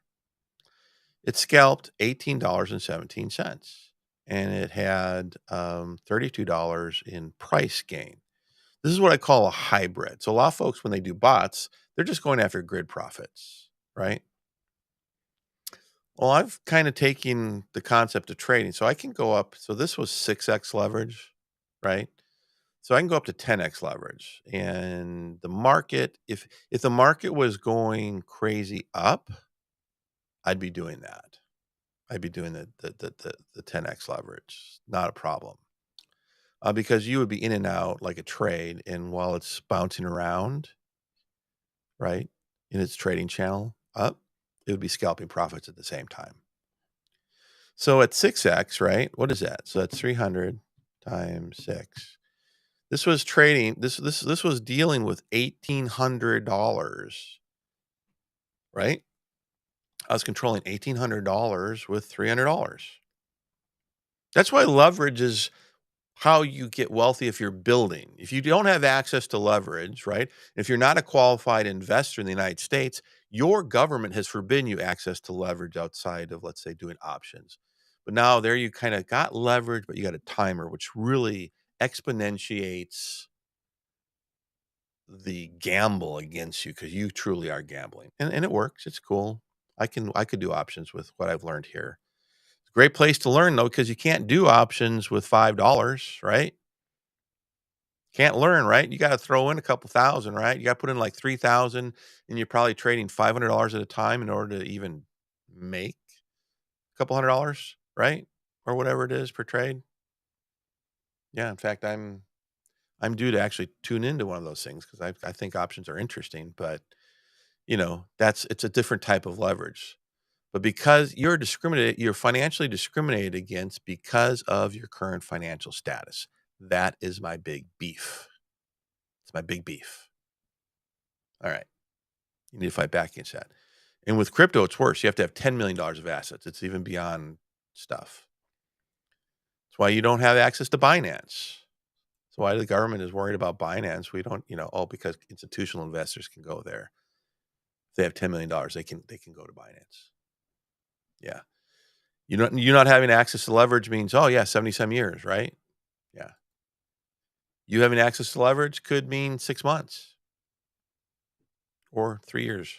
It scalped $18.17, and it had $32 in price gain. This is what I call a hybrid. So a lot of folks, when they do bots, they're just going after grid profits, right? Well, I've kind of taken the concept of trading. So I can go up. So this was 6x leverage, right? So I can go up to 10x leverage. And the market, if the market was going crazy up, I'd be doing that. I'd be doing the 10x leverage. Not a problem. Because you would be in and out like a trade, and while it's bouncing around, right, in its trading channel up, it would be scalping profits at the same time. So at 6x, right? What is that? So that's 300 times 6. This was trading. This was dealing with $1,800, right? I was controlling $1,800 with $300. That's why leverage is how you get wealthy if you're building. If you don't have access to leverage, right? If you're not a qualified investor in the United States, your government has forbidden you access to leverage outside of, let's say, doing options. But now there you kind of got leverage, but you got a timer, which really exponentiates the gamble against you because you truly are gambling. And it works. It's cool. I could do options with what I've learned here. It's a great place to learn though, because you can't do options with $5, right? Can't learn, right? You got to throw in a couple thousand, right? You got to put in like 3,000 and you're probably trading $500 at a time in order to even make a couple $100, right? Or whatever it is per trade. Yeah, in fact, I'm due to actually tune into one of those things because I think options are interesting, but it's a different type of leverage. But because you're financially discriminated against because of your current financial status. That is my big beef. It's my big beef. All right. You need to fight back against that. And with crypto, it's worse. You have to have $10 million of assets. It's even beyond stuff. That's why you don't have access to Binance. That's why the government is worried about Binance. We don't, because institutional investors can go there. If they have $10 million, they can go to Binance. Yeah. You not having access to leverage means, oh yeah, 70 some years, right? Yeah. You having access to leverage could mean 6 months or 3 years.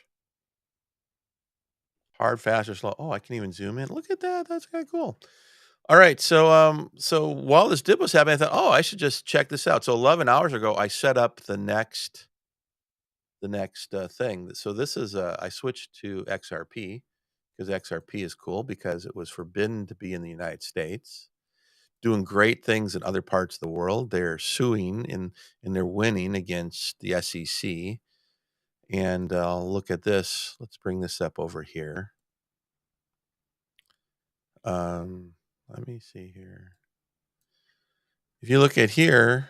Hard, fast, or slow. Oh, I can even zoom in. Look at that. That's kind of cool. All right. So while this dip was happening, I thought, oh, I should just check this out. So 11 hours ago, I set up the next thing. So this is I switched to XRP because XRP is cool because it was forbidden to be in the United States. Doing great things in other parts of the world. They're suing and they're winning against the SEC. And look at this. Let's bring this up over here. Let me see here. If you look at here,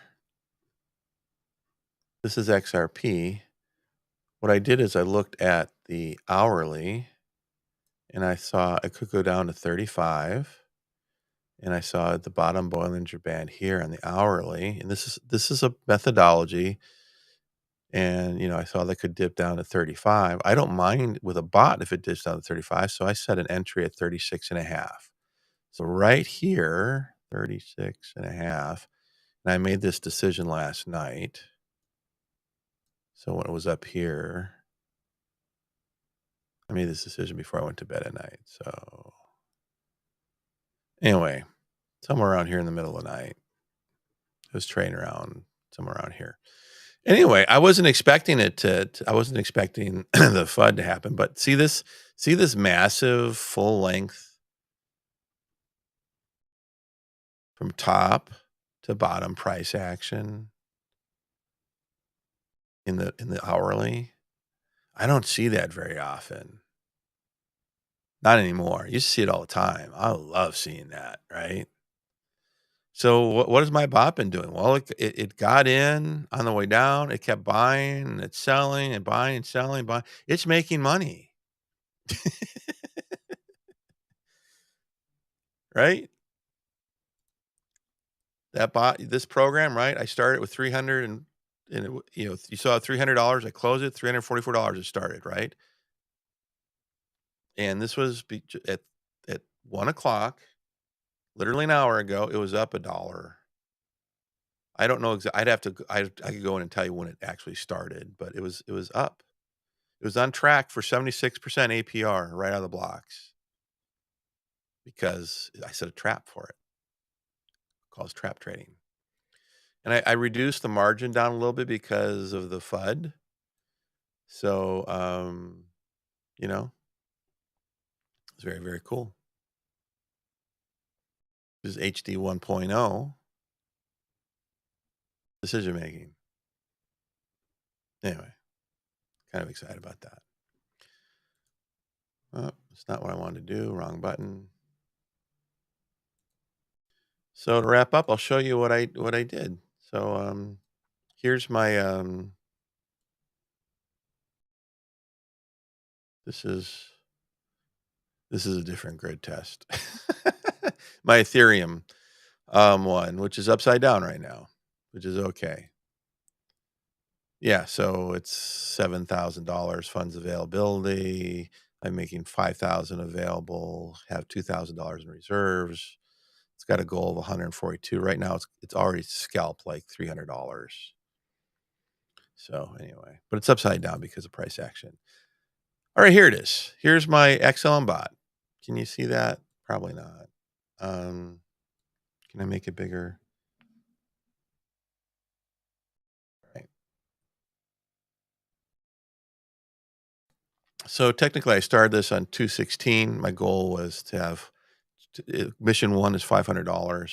this is XRP. What I did is I looked at the hourly and I saw it could go down to 35. And I saw at the bottom Bollinger Band here on the hourly. And this is a methodology. And I saw that could dip down to 35. I don't mind with a bot if it dips down to 35. So I set an entry at 36 and a half. So right here, 36 and a half. And I made this decision last night. So when it was up here, I made this decision before I went to bed at night. So anyway, somewhere around here in the middle of the night, it was trading around somewhere around here. Anyway, I wasn't expecting it I wasn't expecting the FUD to happen, but see this massive full length from top to bottom price action in the hourly. I don't see that very often. Not anymore. You see it all the time. I love seeing that, right? So what has my bot been doing? Well, it got in on the way down. It kept buying and it's selling and buying and selling, buying. It's making money, right? That bot, this program, right? I started with 300 and you saw $300. I closed it, $344 it started, right? And this was at 1 o'clock, literally an hour ago. It was up $1. I don't know exactly. I could go in and tell you when it actually started, but it was up. It was on track for 76% APR right out of the blocks because I set a trap for it. Calls trap trading. And I reduced the margin down a little bit because of the FUD. So, it's very, very cool. This is HD 1.0 decision making. Anyway, kind of excited about that. Oh, it's not what I wanted to do. Wrong button. So to wrap up, I'll show you what I did. So here's my this is this is a different grid test. My Ethereum one, which is upside down right now, which is okay. Yeah, so it's $7,000 funds availability. I'm making 5,000 available, have $2,000 in reserves. It's got a goal of 142. Right now it's already scalped like $300. So anyway, but it's upside down because of price action. All right, here it is. Here's my XLM bot. Can you see that? Probably not. Can I make it bigger? Right. So technically, I started this on 216. My goal was to have mission one is $500.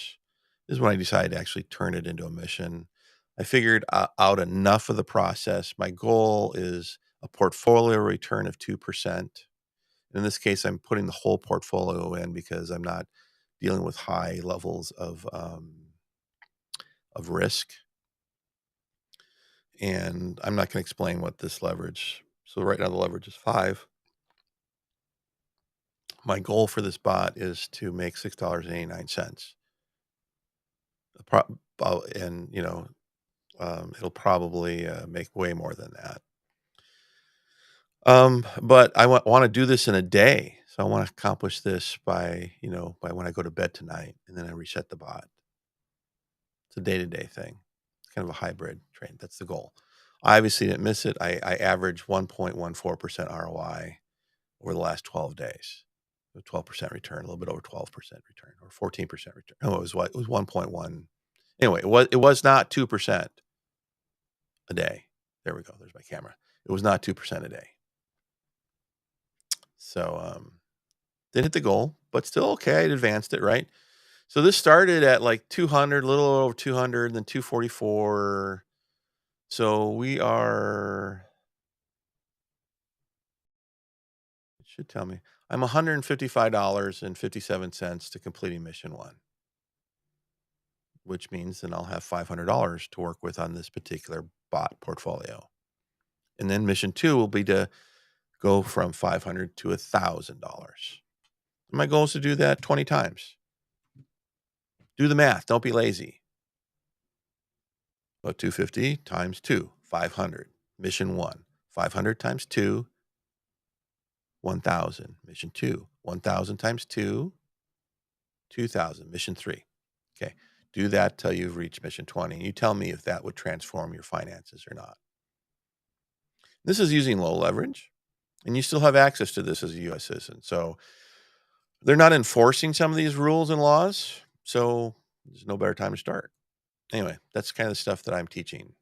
This is when I decided to actually turn it into a mission. I figured out enough of the process. My goal is a portfolio return of 2%. In this case, I'm putting the whole portfolio in because I'm not dealing with high levels of risk. And I'm not going to explain what this leverage. So right now the leverage is 5. My goal for this bot is to make $6.89. And it'll probably make way more than that. But I want to do this in a day. So I want to accomplish this by when I go to bed tonight, and then I reset the bot. It's a day-to-day thing. It's kind of a hybrid trade. That's the goal. I obviously didn't miss it. I averaged 1.14% ROI over the last 12 days. A 12% return, a little bit over 12% return, or 14% return. No, it was what? It was 1.1. Anyway, it was not 2% a day. There we go. There's my camera. It was not 2% a day. So didn't hit the goal, but still okay. I advanced it, right? So this started at like 200, a little over 200, then 244. So we are, it should tell me, I'm $155.57 to completing mission one, which means then I'll have $500 to work with on this particular bot portfolio. And then mission two will be to go from $500 to $1,000. My goal is to do that 20 times. Do the math. Don't be lazy. But 250 times 2, 500. Mission 1. 500 times 2, 1,000. Mission 2. 1,000 times 2, 2,000. Mission 3. Okay. Do that till you've reached mission 20. You tell me if that would transform your finances or not. This is using low leverage, and you still have access to this as a U.S. citizen. So they're not enforcing some of these rules and laws. So there's no better time to start. Anyway, that's kind of the stuff that I'm teaching.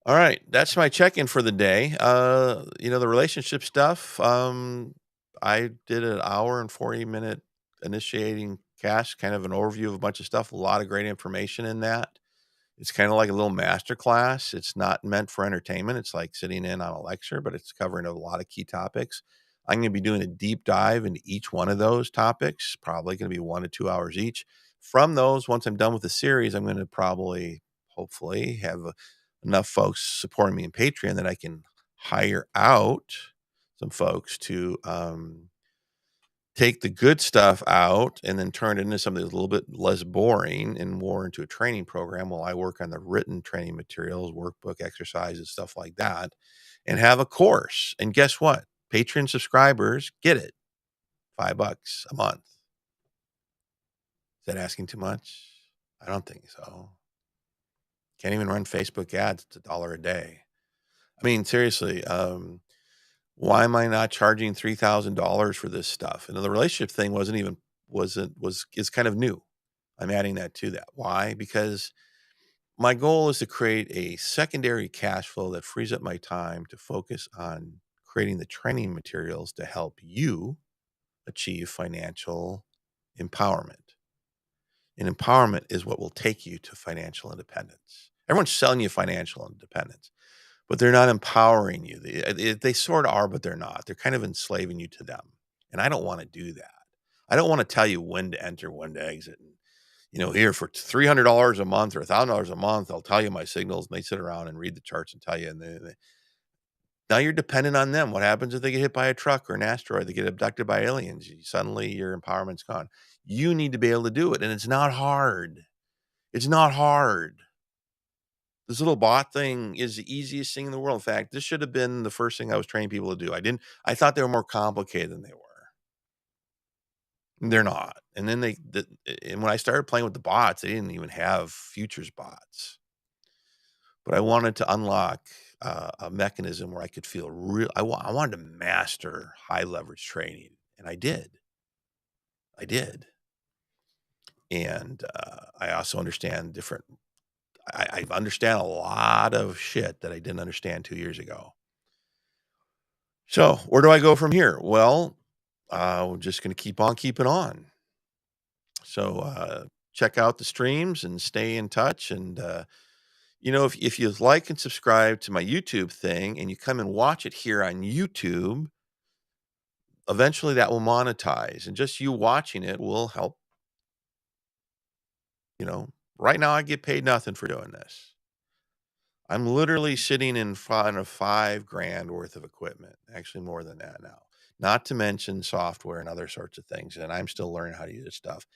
All right, that's my check-in for the day. The relationship stuff. I did an hour and 40-minute initiating cash, kind of an overview of a bunch of stuff. A lot of great information in that. It's kind of like a little master class. It's not meant for entertainment. It's like sitting in on a lecture, but it's covering a lot of key topics. I'm going to be doing a deep dive into each one of those topics, probably going to be 1 to 2 hours each. From those, once I'm done with the series, I'm going to probably, hopefully, have enough folks supporting me in Patreon that I can hire out some folks to take the good stuff out and then turn it into something that's a little bit less boring and more into a training program while I work on the written training materials, workbook exercises, stuff like that, and have a course. And guess what? Patreon subscribers get it. $5 a month. Is that asking too much? I don't think so. Can't even run Facebook ads. It's $1 a day. I mean, seriously, why am I not charging $3,000 for this stuff? And the relationship thing is kind of new. I'm adding that to that. Why? Because my goal is to create a secondary cash flow that frees up my time to focus on creating the training materials to help you achieve financial Empowerment. And empowerment is what will take you to financial independence. Everyone's selling you financial independence, but they're not empowering you. They sort of are, but they're not. They're kind of enslaving you to them. And I don't want to do that. I don't want to tell you when to enter, when to exit. And, here for $300 a month or $1,000 a month, I'll tell you my signals. And they sit around and read the charts and tell you. And now you're dependent on them. What happens if they get hit by a truck or an asteroid? They get abducted by aliens. Suddenly your empowerment's gone. You need to be able to do it. And it's not hard. It's not hard. This little bot thing is the easiest thing in the world. In fact, this should have been the first thing I was training people to do. I thought they were more complicated than they were. They're not. And then and when I started playing with the bots, they didn't even have futures bots. But I wanted to unlock a mechanism where I could feel real. I wanted to master high leverage trading, and I did. I did. And I also understand different. I understand a lot of shit that I didn't understand 2 years ago. So where do I go from here? Well, we're just going to keep on keeping on. So check out the streams and stay in touch. And if you like and subscribe to my YouTube thing and you come and watch it here on YouTube, eventually that will monetize. And just you watching it will help. Right now I get paid nothing for doing this. I'm literally sitting in front of $5,000 worth of equipment, actually more than that now, not to mention software and other sorts of things. And I'm still learning how to use this stuff.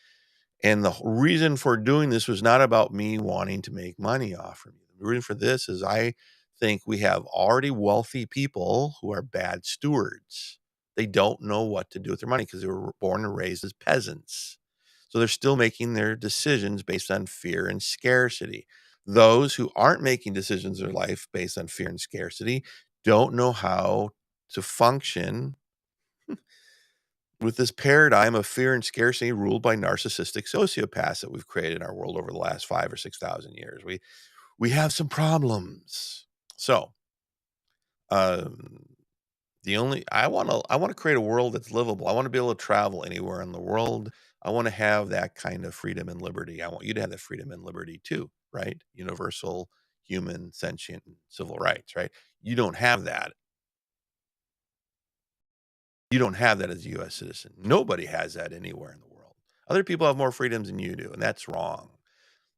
And the reason for doing this was not about me wanting to make money off of you. The reason for this is I think we have already wealthy people who are bad stewards. They don't know what to do with their money because they were born and raised as peasants. So they're still making their decisions based on fear and scarcity. Those who aren't making decisions in their life based on fear and scarcity don't know how to function with this paradigm of fear and scarcity ruled by narcissistic sociopaths that we've created in our world over the last 5,000 or 6,000 years. We have some problems. So, I want to create a world that's livable. I want to be able to travel anywhere in the world. I want to have that kind of freedom and liberty. I want you to have that freedom and liberty too, right? Universal, human, sentient, civil rights, right? You don't have that. You don't have that as a U.S. citizen. Nobody has that anywhere in the world. Other people have more freedoms than you do, and that's wrong.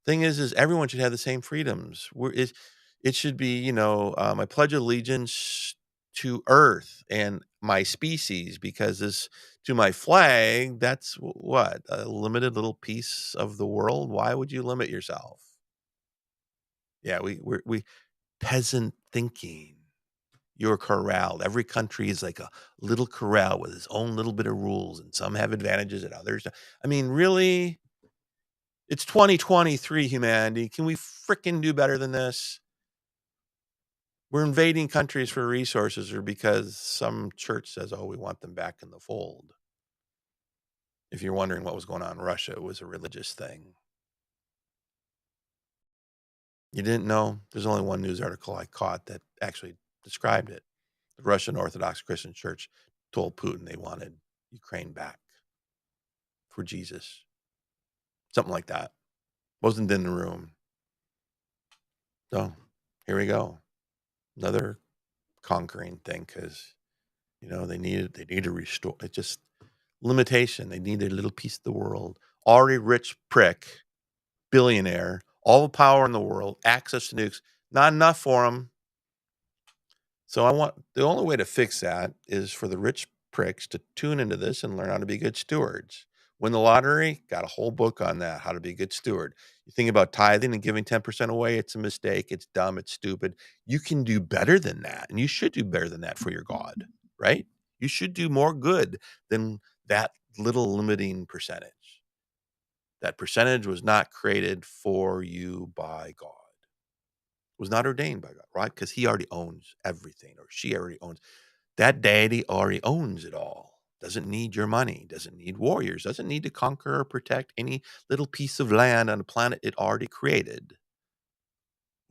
Thing is everyone should have the same freedoms. It should be, my pledge of allegiance to Earth and my species, because this to my flag. That's what a limited little piece of the world. Why would you limit yourself? Yeah, we peasant thinking. You're corralled. Every country is like a little corral with its own little bit of rules, and some have advantages and others don't. I mean, really? It's 2023, humanity. Can we fricking do better than this? We're invading countries for resources or because some church says, oh, we want them back in the fold. If you're wondering what was going on in Russia, it was a religious thing. You didn't know? There's only one news article I caught that actually described it. The Russian Orthodox Christian Church told Putin they wanted Ukraine back for Jesus. Something like that. Wasn't in the room. So here we go. Another conquering thing, because they need to restore. It's just limitation. They need a little piece of the world. Already rich prick, billionaire, all the power in the world, access to nukes, not enough for them. So the only way to fix that is for the rich pricks to tune into this and learn how to be good stewards. Win the lottery, got a whole book on that, how to be a good steward. You think about tithing and giving 10% away, it's a mistake, it's dumb, it's stupid. You can do better than that, and you should do better than that for your God, right? You should do more good than that little limiting percentage. That percentage was not created for you by God. It was not ordained by God, right? Because he already owns everything, or she already owns. That deity already owns it all. Doesn't need your money, doesn't need warriors, doesn't need to conquer or protect any little piece of land on a planet it already created.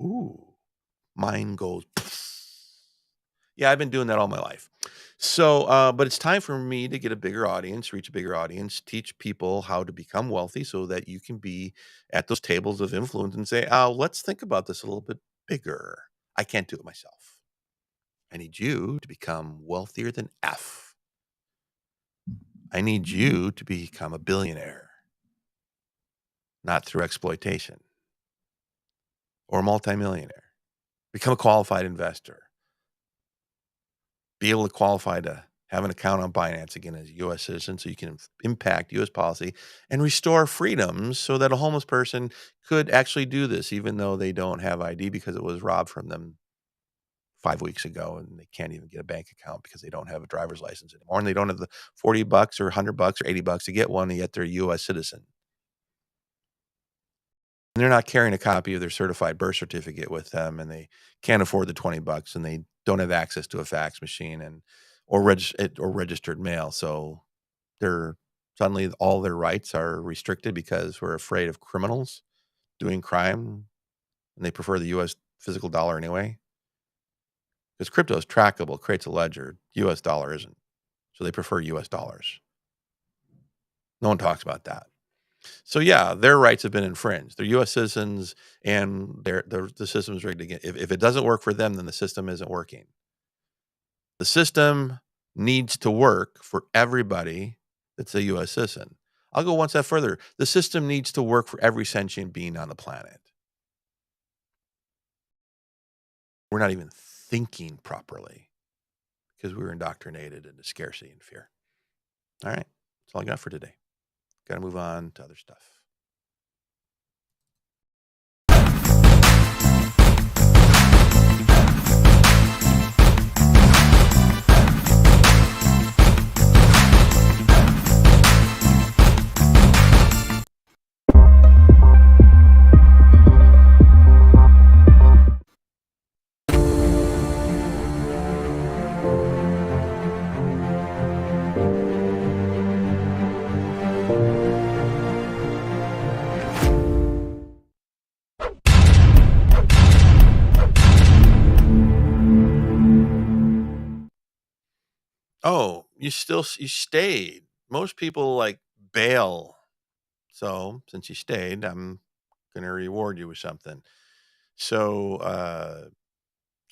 Ooh, mine goes. Yeah, I've been doing that all my life. So, but it's time for me to get a bigger audience, reach a bigger audience, teach people how to become wealthy so that you can be at those tables of influence and say, oh, let's think about this a little bit bigger. I can't do it myself. I need you to become wealthier than F. I need you to become a billionaire, not through exploitation or a multimillionaire. Become a qualified investor. Be able to qualify to have an account on Binance again as a U.S. citizen so you can impact U.S. policy and restore freedoms so that a homeless person could actually do this, even though they don't have ID because it was robbed from them 5 weeks ago and they can't even get a bank account because they don't have a driver's license anymore. And they don't have the $40 or $100 or $80 to get one, and yet they're a U.S. citizen. And they're not carrying a copy of their certified birth certificate with them, and they can't afford the $20, and they don't have access to a fax machine or registered mail. So they're suddenly all their rights are restricted because we're afraid of criminals doing crime, and they prefer the U.S. physical dollar anyway. Because crypto is trackable, creates a ledger. U.S. dollar isn't. So they prefer U.S. dollars. No one talks about that. So yeah, their rights have been infringed. They're U.S. citizens, and the system is rigged again. If it doesn't work for them, then the system isn't working. The system needs to work for everybody that's a U.S. citizen. I'll go one step further. The system needs to work for every sentient being on the planet. We're not even thinking properly because we were indoctrinated into scarcity and fear. All right, that's all I got for today. Got to move on to other stuff. Oh, you stayed. Most people like bail. So since you stayed, I'm gonna reward you with something. So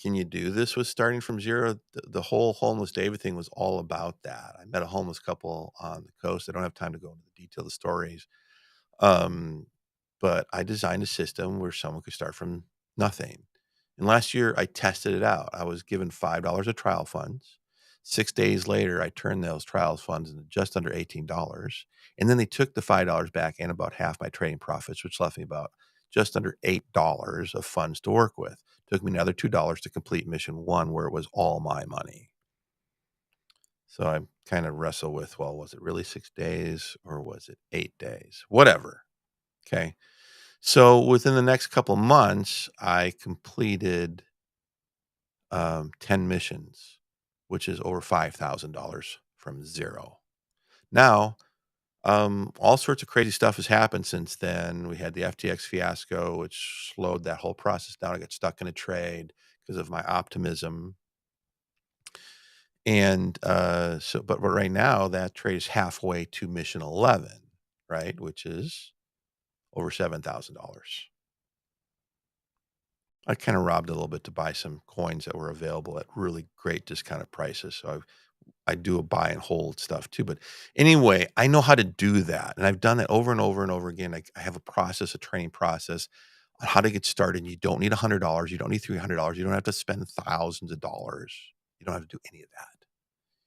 can you do this with starting from zero? The whole homeless David thing was all about that. I met a homeless couple on the coast. I don't have time to go into the detail of the stories. Um, but I designed a system where someone could start from nothing. And last year I tested it out. I was given $5 of trial funds. 6 days later, I turned those trial funds into just under $18. And then they took the $5 back and about half my trading profits, which left me about just under $8 of funds to work with. Took me another $2 to complete mission one, where it was all my money. So I kind of wrestle with, well, was it really 6 days or was it 8 days? Whatever. Okay. So within the next couple months, I completed 10 missions, which is over $5,000 from zero. Now, all sorts of crazy stuff has happened since then. We had the FTX fiasco, which slowed that whole process down. I got stuck in a trade because of my optimism. And but right now, that trade is halfway to mission 11, right? Which is over $7,000. I kind of robbed a little bit to buy some coins that were available at really great discounted prices. So I do a buy and hold stuff too. But anyway, I know how to do that. And I've done that over and over and over again. I have a process, a training process on how to get started. You don't need $100. You don't need $300. You don't have to spend thousands of dollars. You don't have to do any of that.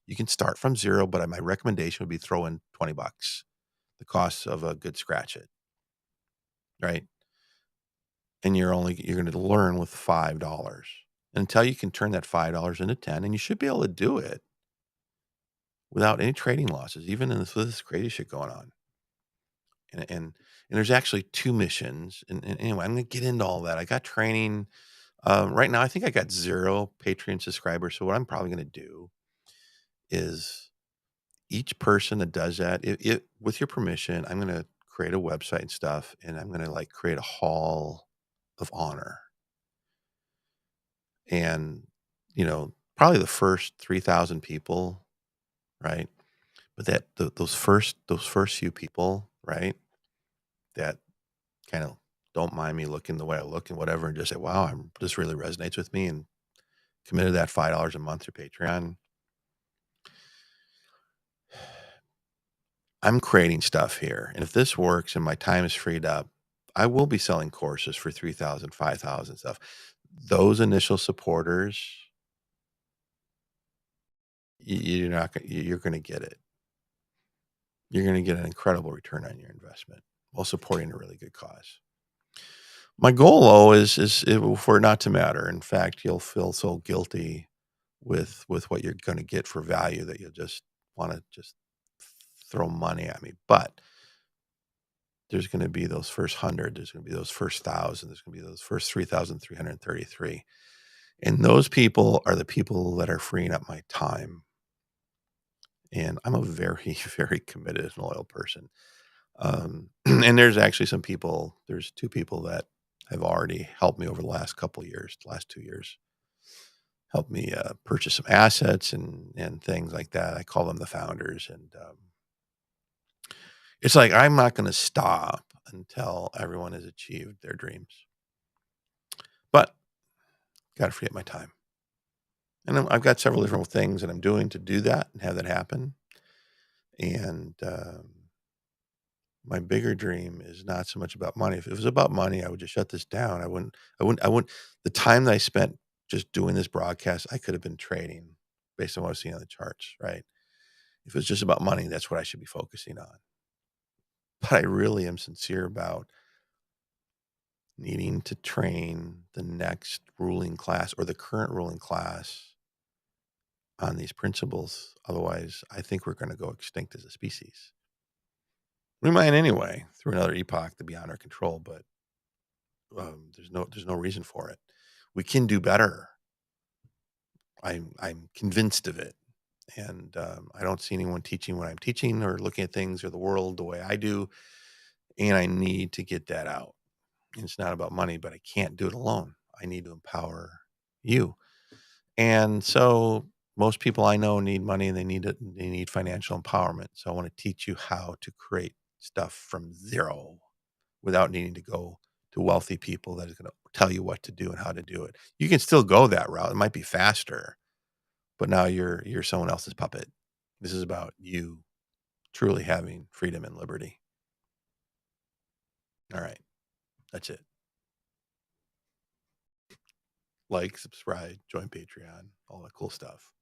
You can start from zero, but my recommendation would be throw in $20, the cost of a good scratch it, right? And you're going to learn with $5 until you can turn that $5 into 10, and you should be able to do it without any trading losses, even in this crazy shit going on. And there's actually 2 missions. And anyway, I'm going to get into all that. I got training. Right now, I think I got 0 Patreon subscribers. So what I'm probably going to do is each person that does that, with your permission, I'm going to create a website and stuff, and I'm going to like create a hall of honor. And, you know, probably the first 3,000 people, right? But those first few people, right, that kind of don't mind me looking the way I look and whatever, and just say, "Wow, this really resonates with me," and committed that $5 a month through Patreon. I'm creating stuff here, and if this works and my time is freed up, I will be selling courses for 3,000, 5,000 stuff. Those initial supporters, you're not gonna you're gonna get it. You're gonna get an incredible return on your investment while supporting a really good cause. My goal, though, is for it not to matter. In fact, you'll feel so guilty with what you're gonna get for value that you'll just wanna just throw money at me, but there's gonna be those first 100, there's gonna be those first 1,000, there's gonna be those first 3,333, and those people are the people that are freeing up my time, and I'm a very, very committed and loyal person. And there's actually there's 2 people that have already helped me over the last couple years, the last 2 years, helped me, purchase some assets and things like that. I call them the founders, and, it's like, I'm not gonna stop until everyone has achieved their dreams, but gotta free up my time. And I've got several different things that I'm doing to do that and have that happen, and, my bigger dream is not so much about money. If it was about money, I would just shut this down. I wouldn't the time that I spent just doing this broadcast, I could have been trading based on what I was seeing on the charts, right? If it was just about money, that's what I should be focusing on. But I really am sincere about needing to train the next ruling class or the current ruling class on these principles. Otherwise, I think we're gonna go extinct as a species. We might anyway, through another epoch to beyond our control, but there's no reason for it. We can do better. I'm convinced of it, and I don't see anyone teaching what I'm teaching or looking at things or the world the way I do, and I need to get that out. And it's not about money, but I can't do it alone. I need to empower you, and so most people I know need money and they need it. They need financial empowerment. So I want to teach you how to create stuff from zero without needing to go to wealthy people that is gonna tell you what to do and how to do it. You can still go that route. It might be faster, but now you're someone else's puppet. This is about you truly having freedom and liberty. All right. That's it. Like, subscribe, join Patreon, all that cool stuff.